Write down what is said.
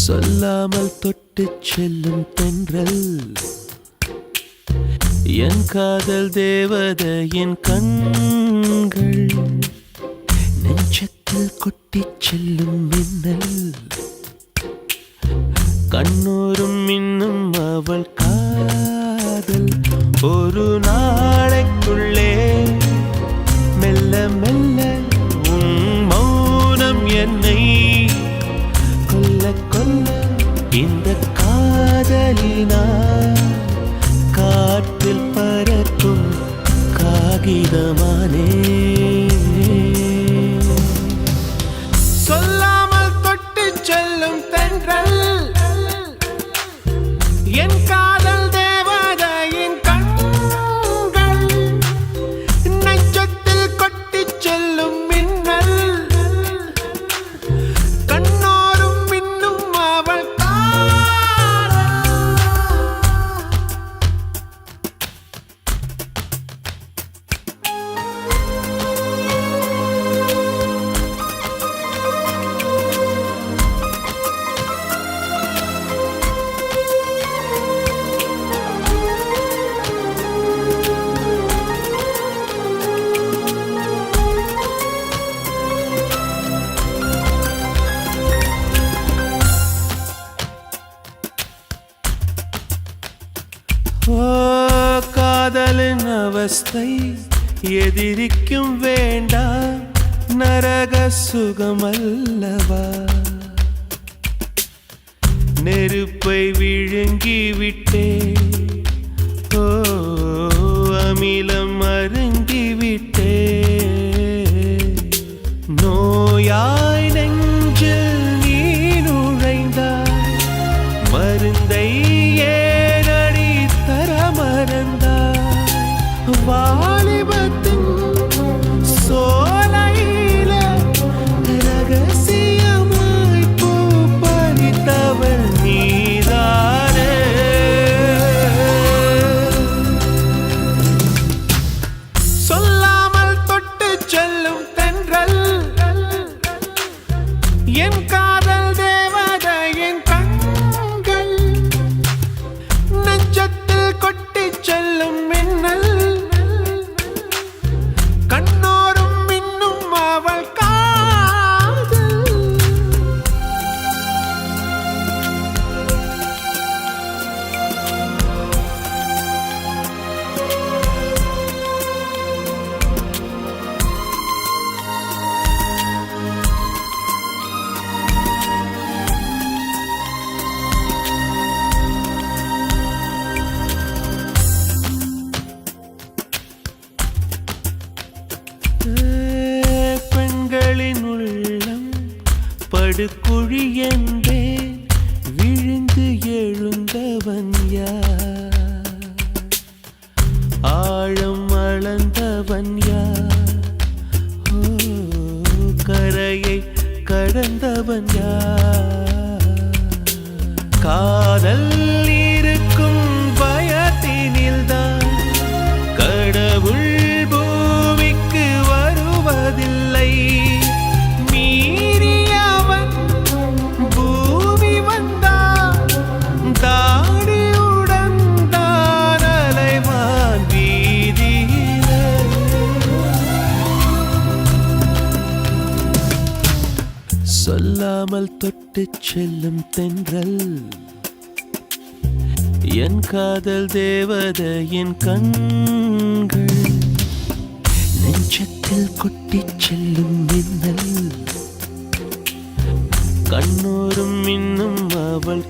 சொல்லாமல் தொட்டுச் செல்லும் தென்றல் என் காதல் தேவதையின் கண்கள் நெஞ்சத்தில் கொட்டிச் செல்லும் மின்னல் கண்ணோரும் இன்னும் அவள் காதல் ஒரு நாளைக்குள்ளே மெல்ல மெல்ல உன் மௌனம் என்னை கொல்ல கொல்ல இந்த காதலினால் காற்றில் பறக்கும் காகிதமானே சொல்லாமல் தொட்டு செல்லும் தென்றல் என் காதல் தேவதையின் கண்கள் நெஞ்சத்தில் கொட்டிச் செல்லும் மின்னல் கண்ணோரும் இன்னும் அவள் காதலின் அவஸ்தை எதிரிக்கும் வேண்டாம் நரக சுகமல்லவா நெருப்பை விழுங்கிவிட்டே அமிலம் அருங்கிவிட்டே நோயாய் நெஞ்சில் நீ நுழைந்தாய் மருந்தை வாலிபத்தின் சோலையில ரகசியமாய் பூ பறித்தவள் நீதானே சொல்லாமல் தொட்டு செல்லும் தென்றல் என் காதல் தேவதையின் கண்கள் நெஞ்சத்தில் கொட்டிச் செல்லும் மின்னல் கண்ணோரும் இன்னும் அவள் காதல் பெண்களின் உள்ளம் படுகுழி என்றே விழுந்து எழுந்தவன் யார் ஆழம் அளந்தவன் யார் கரையை கடந்தவன் யார் காதல் இருக்கும் பயத்தினில்தான் கடவுள் பூமிக்கு வருவதில்லை மீறியவன் பூமி வந்தான் தாடியுடன் தான் அலைவான் வீதியில சொல்லாமல் தொட்டுச் செல்லும் தென்றல் என் காதல் தேவதையின் கண்கள் நெஞ்சத்தில் கொட்டிச் செல்லும் மின்னல் கண்ணோரும் இன்னும் அவள்